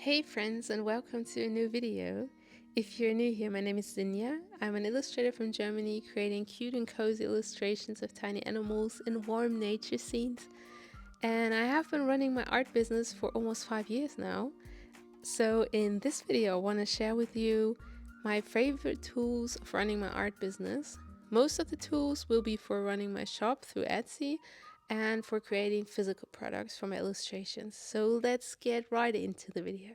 Hey friends, and welcome to a new video. If you're new here, my name is Zinja. I'm an illustrator from Germany, creating cute and cozy illustrations of tiny animals in warm nature scenes. And I have been running my art business for almost 5 years now. So in this video, I want to share with you my favorite tools of running my art business. Most of the tools will be for running my shop through Etsy and for creating physical products for my illustrations. So let's get right into the video.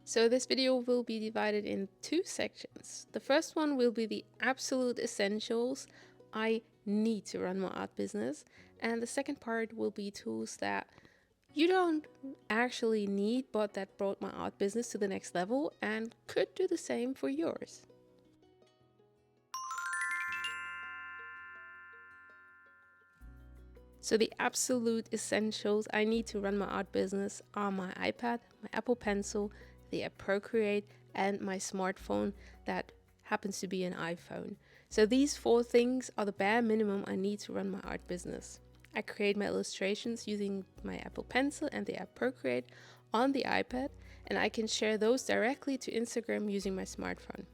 So this video will be divided in two sections. The first one will be the absolute essentials I need to run my art business. And the second part will be tools that you don't actually need, but that brought my art business to the next level and could do the same for yours. So the absolute essentials I need to run my art business are my iPad, my Apple Pencil, the app ProCreate, and my smartphone that happens to be an iPhone. So these four things are the bare minimum I need to run my art business. I create my illustrations using my Apple Pencil and the app ProCreate on the iPad, and I can share those directly to Instagram using my smartphone.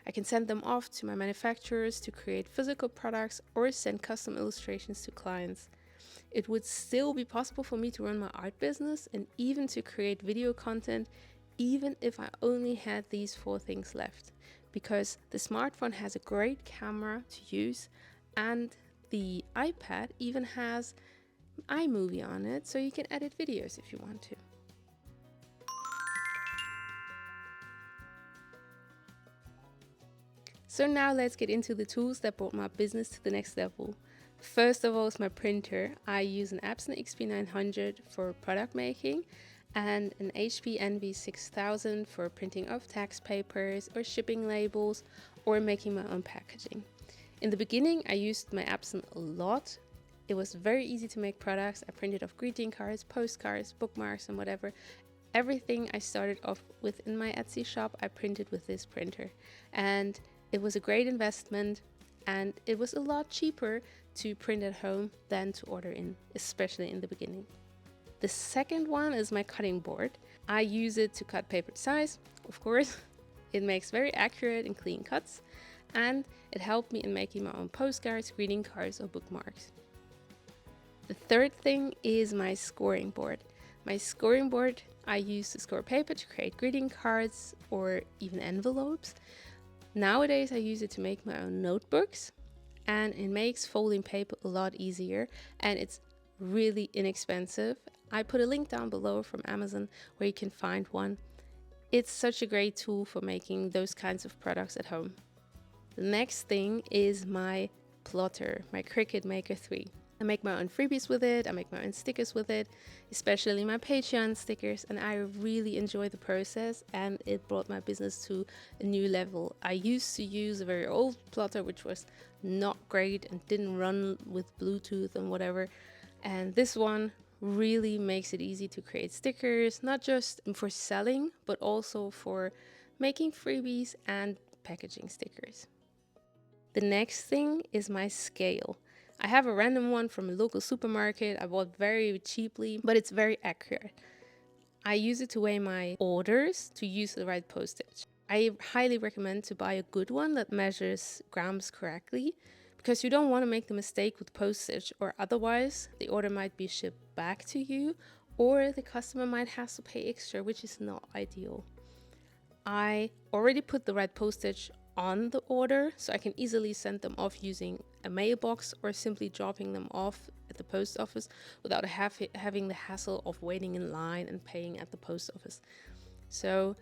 I can send them off to my manufacturers to create physical products or send custom illustrations to clients. It would still be possible for me to run my art business and even to create video content, even if I only had these four things left, because the smartphone has a great camera to use and the iPad even has iMovie on it, so you can edit videos if you want to. So now let's get into the tools that brought my business to the next level. First of all is my printer. I use an Epson XP900 for product making and an HP Envy 6000 for printing of tax papers or shipping labels or making my own packaging. In the beginning, I used my Epson a lot. It was very easy to make products. I printed off greeting cards, postcards, bookmarks, and whatever. Everything I started off with in my Etsy shop, I printed with this printer. And it was a great investment, and it was a lot cheaper to print at home than to order in, especially in the beginning. The second one is my cutting board. I use it to cut paper size, of course. It makes very accurate and clean cuts, and it helped me in making my own postcards, greeting cards, or bookmarks. The third thing is my scoring board. My scoring board I use to score paper to create greeting cards or even envelopes. Nowadays I use it to make my own notebooks, and it makes folding paper a lot easier, and it's really inexpensive. I put a link down below from Amazon where you can find one. It's such a great tool for making those kinds of products at home. The next thing is my plotter, my Cricut Maker 3. I make my own freebies with it, I make my own stickers with it, especially my Patreon stickers, and I really enjoy the process, and it brought my business to a new level. I used to use a very old plotter which was not great and didn't run with Bluetooth and whatever, and this one really makes it easy to create stickers, not just for selling but also for making freebies and packaging stickers. The next thing is my scale. I have a random one from a local supermarket I bought very cheaply, but it's very accurate. I use it to weigh my orders to use the right postage. I highly recommend to buy a good one that measures grams correctly, because you don't want to make the mistake with postage, or otherwise the order might be shipped back to you or the customer might have to pay extra, which is not ideal. I already put the right postage on the order, so I can easily send them off using a mailbox or simply dropping them off at the post office without having the hassle of waiting in line and paying at the post office. So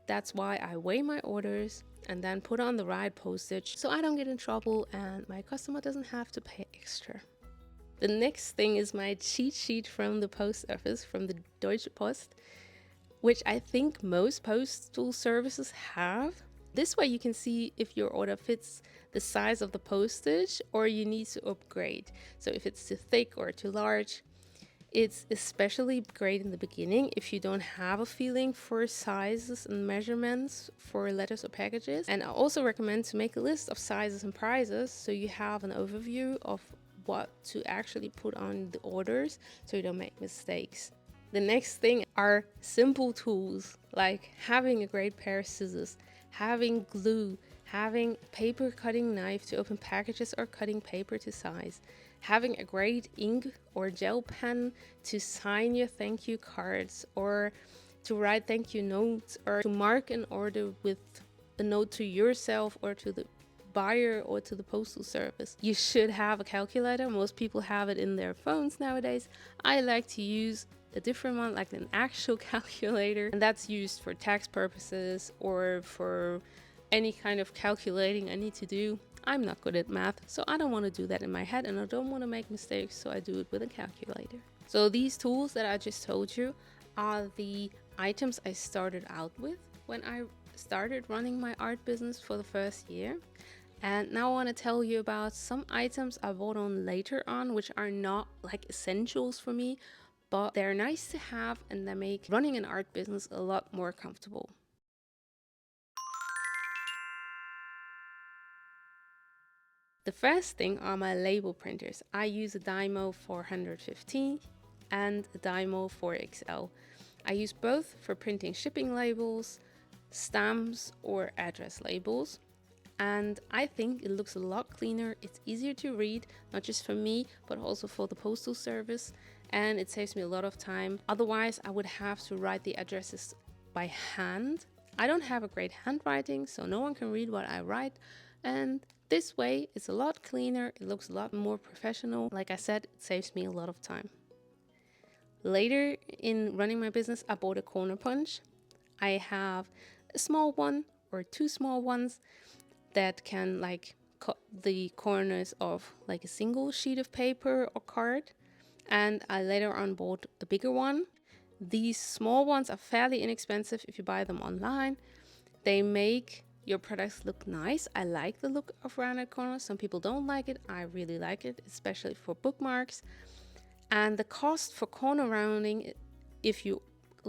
that's why I weigh my orders and then put on the right postage so I don't get in trouble and my customer doesn't have to pay extra. The next thing is my cheat sheet from the post office, from the Deutsche Post, which I think most postal services have. This way you can see if your order fits the size of the postage or you need to upgrade. So if it's too thick or too large. It's especially great in the beginning if you don't have a feeling for sizes and measurements for letters or packages. And I also recommend to make a list of sizes and prices so you have an overview of what to actually put on the orders so you don't make mistakes. The next thing are simple tools like having a great pair of scissors, having glue, having paper cutting knife to open packages or cutting paper to size, having a great ink or gel pen to sign your thank you cards or to write thank you notes or to mark an order with a note to yourself or to the buyer or to the postal service. You should have a calculator. Most people have it in their phones nowadays. I like to use a different one, like an actual calculator, and that's used for tax purposes or for any kind of calculating I need to do. I'm not good at math, so I don't want to do that in my head, and I don't want to make mistakes, so I do it with a calculator. So these tools that I just told you are the items I started out with when I started running my art business for the first year. And now I want to tell you about some items I bought on later on, which are not like essentials for me, but they're nice to have and they make running an art business a lot more comfortable. The first thing are my label printers. I use a Dymo 415 and a Dymo 4XL. I use both for printing shipping labels, stamps, or address labels. And I think it looks a lot cleaner. It's easier to read, not just for me, but also for the postal service. And it saves me a lot of time. Otherwise, I would have to write the addresses by hand. I don't have a great handwriting, so no one can read what I write. And this way, it's a lot cleaner. It looks a lot more professional. Like I said, it saves me a lot of time. Later in running my business, I bought a corner punch. I have a small one or two small ones that can like cut the corners of like a single sheet of paper or card. And I later on bought a bigger one. These small ones are fairly inexpensive if you buy them online. They make your products look nice. I like the look of rounded corners. Some people don't like it. I really like it, especially for bookmarks. And the cost for corner rounding, if you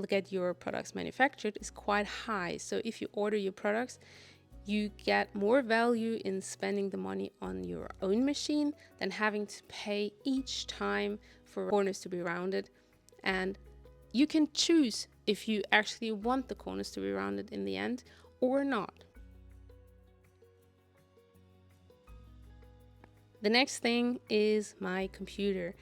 get your products manufactured, is quite high. So if you order your products, you get more value in spending the money on your own machine than having to pay each time for corners to be rounded. And you can choose if you actually want the corners to be rounded in the end or not. The next thing is my computer.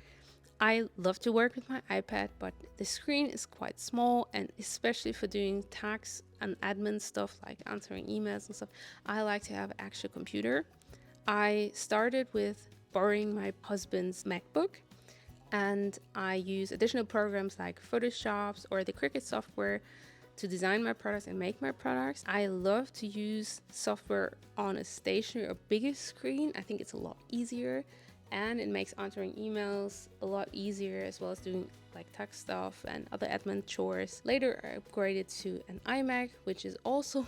I love to work with my iPad, but the screen is quite small, and especially for doing tax and admin stuff like answering emails and stuff, I like to have an actual computer. I started with borrowing my husband's MacBook, and I use additional programs like Photoshop or the Cricut software to design my products and make my products. I love to use software on a stationary or bigger screen. I think it's a lot easier. And it makes answering emails a lot easier, as well as doing like tax stuff and other admin chores. Later, I upgraded to an iMac, which is also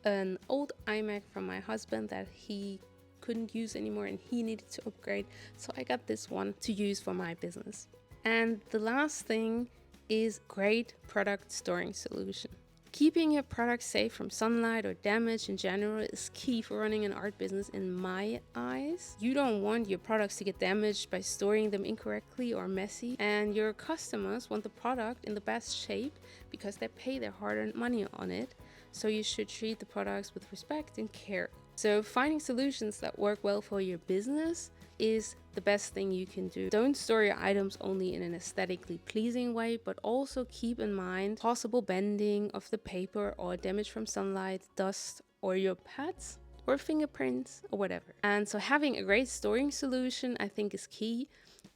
an old iMac from my husband that he couldn't use anymore and he needed to upgrade. So I got this one to use for my business. And the last thing is great product storing solution. Keeping your products safe from sunlight or damage in general is key for running an art business in my eyes. You don't want your products to get damaged by storing them incorrectly or messy, and your customers want the product in the best shape because they pay their hard-earned money on it. So you should treat the products with respect and care. So finding solutions that work well for your business is the best thing you can do. Don't store your items only in an aesthetically pleasing way, but also keep in mind possible bending of the paper or damage from sunlight, dust, or your pets or fingerprints or whatever. And so having a great storing solution, I think, is key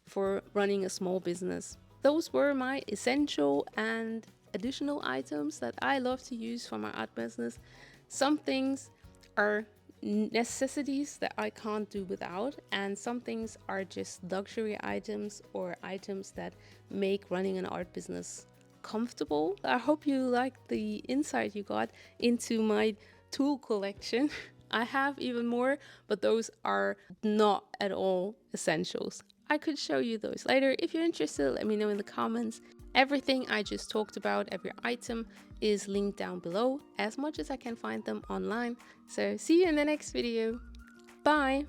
for running a small business. Those were my essential and additional items that I love to use for my art business. Some things are necessities that I can't do without, and some things are just luxury items or items that make running an art business comfortable. I hope you liked the insight you got into my tool collection. I have even more, but those are not at all essentials. I could show you those later. If you're interested, let me know in the comments. Everything I just talked about, every item, is linked down below as much as I can find them online. So see you in the next video. Bye!